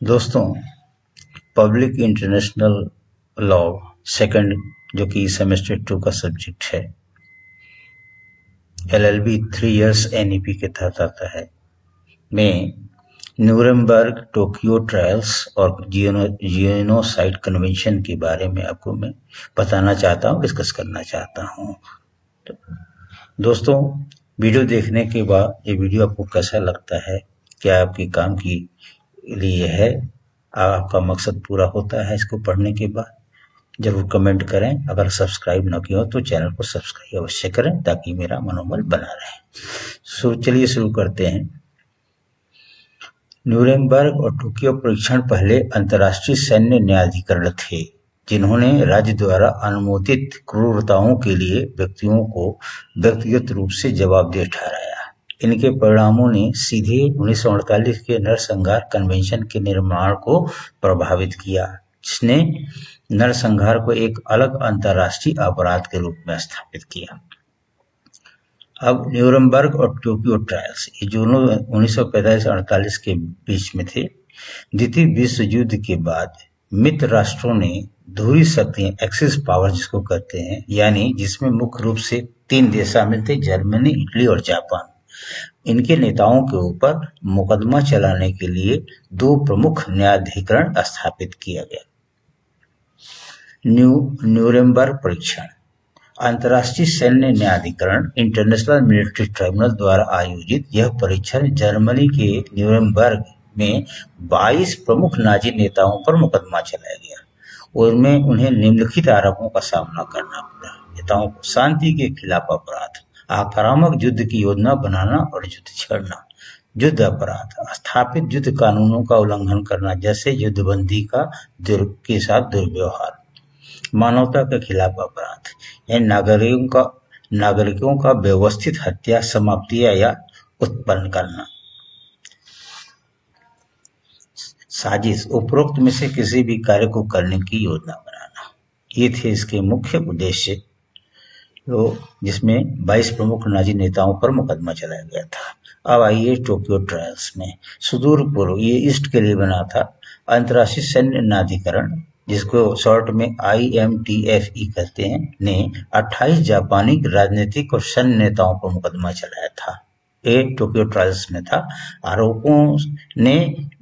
दोस्तों, public international law second जो कि सेमेस्टर 2 का सब्जेक्ट है, एलएलबी 3 इयर्स एनईपी के तहत आता है, में न्यूरेमबर्ग टोक्यो ट्रायल्स और जियोनोसाइड कन्वेंशन के बारे में आपको मैं बताना चाहता हूँ, डिस्कस करना चाहता हूँ। तो दोस्तों, वीडियो देखने के बाद ये वीडियो आपको कैसा लगता है, क्या आपके काम की लिए है, आपका मकसद पूरा होता है इसको पढ़ने के बाद, जरूर कमेंट करें। अगर सब्सक्राइब न किया हो तो चैनल को सब्सक्राइब अवश्य करें ताकि मेरा मनोबल बना रहे। चलिए शुरू करते हैं। न्यूरेमबर्ग और टोक्यो परीक्षण पहले अंतर्राष्ट्रीय सैन्य न्यायाधिकरण थे, जिन्होंने राज्य द्वारा अनुमोदित क्रूरताओं के लिए व्यक्तियों को व्यक्तिगत रूप से जवाबदेह ठहराया। इनके परिणामों ने सीधे 1948 के नरसंहार कन्वेंशन के निर्माण को प्रभावित किया, जिसने नरसंहार को एक अलग अंतर्राष्ट्रीय अपराध के रूप में स्थापित किया। अब न्यूरेमबर्ग और टोक्यो ट्रायल्स ये दोनों 1945-48 के बीच में थे। द्वितीय विश्व युद्ध के बाद मित्र राष्ट्रों ने ध्रुवीय शक्तियां, एक्सिस पावर जिसको कहते हैं, यानी जिसमें मुख्य रूप से 3 देश शामिल थे, जर्मनी, इटली और जापान, इनके नेताओं के ऊपर मुकदमा चलाने के लिए 2 प्रमुख न्यायाधिकरण स्थापित किया गया। न्यूरेमबर्ग परीक्षण अंतर्राष्ट्रीय सैन्य न्यायाधिकरण इंटरनेशनल मिलिट्री ट्राइब्यूनल द्वारा आयोजित यह परीक्षण जर्मनी के न्यूरेमबर्ग में 22 प्रमुख नाजी नेताओं पर मुकदमा चलाया गया और उनमें उन्हें निम्नलिखित आरोपों का सामना करना पड़ा। नेताओं को शांति के खिलाफ अपराध, आक्रामक युद्ध की योजना बनाना और युद्ध छेड़ना, युद्ध अपराध, स्थापित युद्ध कानूनों का उल्लंघन करना जैसे युद्धबंदी के साथ दुर्व्यवहार, मानवता के खिलाफ अपराध, यानी नागरिकों का व्यवस्थित हत्या, समाप्तियां या उत्पन्न करना, साजिश, उपरोक्त में से किसी भी कार्य को करने की योजना बनाना। ये थे इसके मुख्य उद्देश्य, तो जिसमें 22 प्रमुख नाजी नेताओं पर मुकदमा चलाया गया था। अब आइए टोक्यो ट्रायल्स में। सुदूर पूर्व, ये ईस्ट के लिए बना था, अंतर्राष्ट्रीय सैन्य न्यायाधिकरण, जिसको शॉर्ट में IMTFE कहते हैं, ने 28 जापानी राजनीतिक और सैन्य नेताओं पर मुकदमा चलाया था। ये टोक्यो ट्रायल्स में था। आरोपों ने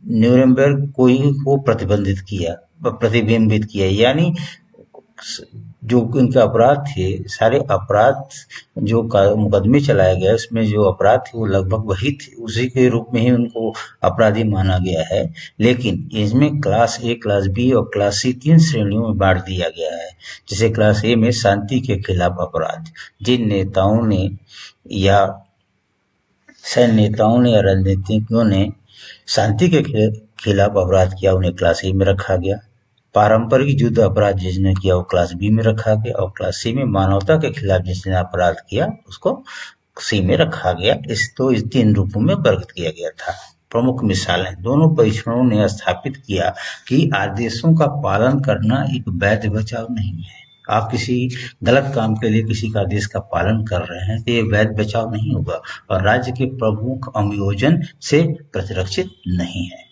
न्यूरेमबर्ग को प्रतिबिंबित किया, यानी जो इनके अपराध थे, सारे अपराध जो मुकदमे चलाया गया उसमें जो अपराध थे वो लगभग वही थे, उसी के रूप में ही उनको अपराधी माना गया है। लेकिन इसमें क्लास A, क्लास B और क्लास C 3 श्रेणियों में बांट दिया गया है। जैसे क्लास A में शांति के खिलाफ अपराध, जिन नेताओं ने या सैन्य नेताओं ने या राजनीतिज्ञों ने शांति के खिलाफ अपराध किया, उन्हें क्लास A में रखा गया। पारंपरिक युद्ध अपराध जिसने किया वो क्लास B में रखा गया, और क्लास C में मानवता के खिलाफ जिसने अपराध किया उसको C में रखा गया। इस 3 रूपों में वर्ग किया गया था। प्रमुख मिसालें, दोनों परीक्षणों ने स्थापित किया कि आदेशों का पालन करना एक वैध बचाव नहीं है। आप किसी गलत काम के लिए किसी का आदेश का पालन कर रहे हैं तो ये वैध बचाव नहीं होगा और राज्य के प्रमुख अभियोजन से प्रतिरक्षित नहीं है।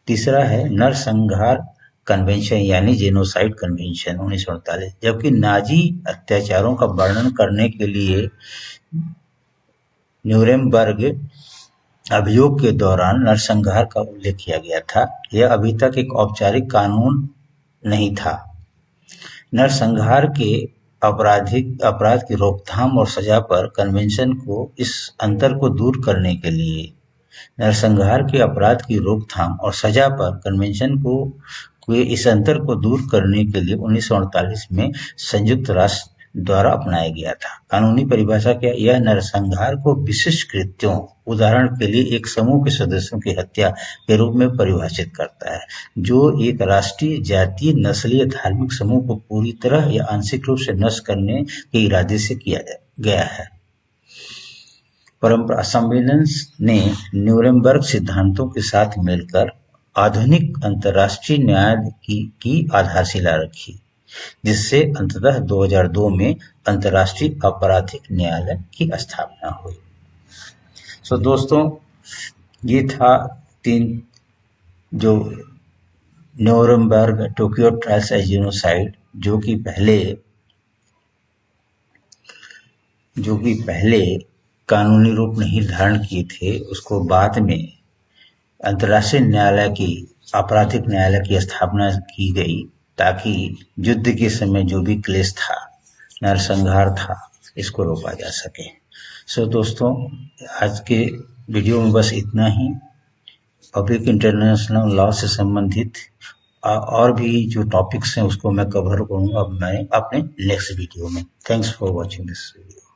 तीसरा है नरसंहार कन्वेंशन, यानी जेनोसाइड कन्वेंशन 1948, जबकि नाजी अत्याचारों का वर्णन करने के लिए न्यूरेमबर्ग अभियोग के दौरान नरसंहार का उल्लेख किया गया था, यह अभी तक एक औपचारिक कानून नहीं था। नरसंहार के अपराध की रोकथाम और सजा पर कन्वेंशन को इस अंतर को दूर करने के लिए नरसंहार के अपराध की रोकथाम और सजा पर कन्वेंशन को इस अंतर को दूर करने के लिए 1948 में संयुक्त राष्ट्र द्वारा अपनाया गया था। कानूनी परिभाषा क्या? यह नरसंहार को विशिष्ट कृत्यों, उदाहरण के लिए एक समूह के सदस्यों की हत्या के रूप में परिभाषित करता है, जो एक राष्ट्रीय, जातीय, नस्लीय, धार्मिक समूह को पूरी तरह या आंशिक रूप से नष्ट करने के इरादे से किया गया है। परंपरा सम्मेलन ने न्यूरेमबर्ग सिद्धांतों के साथ मिलकर आधुनिक अंतर्राष्ट्रीय न्याय की आधारशिला रखी, जिससे अंततः 2002 में अंतर्राष्ट्रीय आपराधिक न्यायालय की स्थापना हुई। दोस्तों, ये था 3 जो Nuremberg Tokyo trials as genocide जो कि पहले कानूनी रूप नहीं धारण किए थे, उसको बाद में अंतर्राष्ट्रीय न्यायालय की आपराधिक न्यायालय की स्थापना की गई ताकि युद्ध के समय जो भी क्लेश था, नरसंहार था, इसको रोका जा सके। सो दोस्तों, आज के वीडियो में बस इतना ही। पब्लिक इंटरनेशनल लॉ से संबंधित और भी जो टॉपिक्स हैं उसको मैं कवर करूंगा मैं अपने नेक्स्ट वीडियो में। Thanks for watching this video.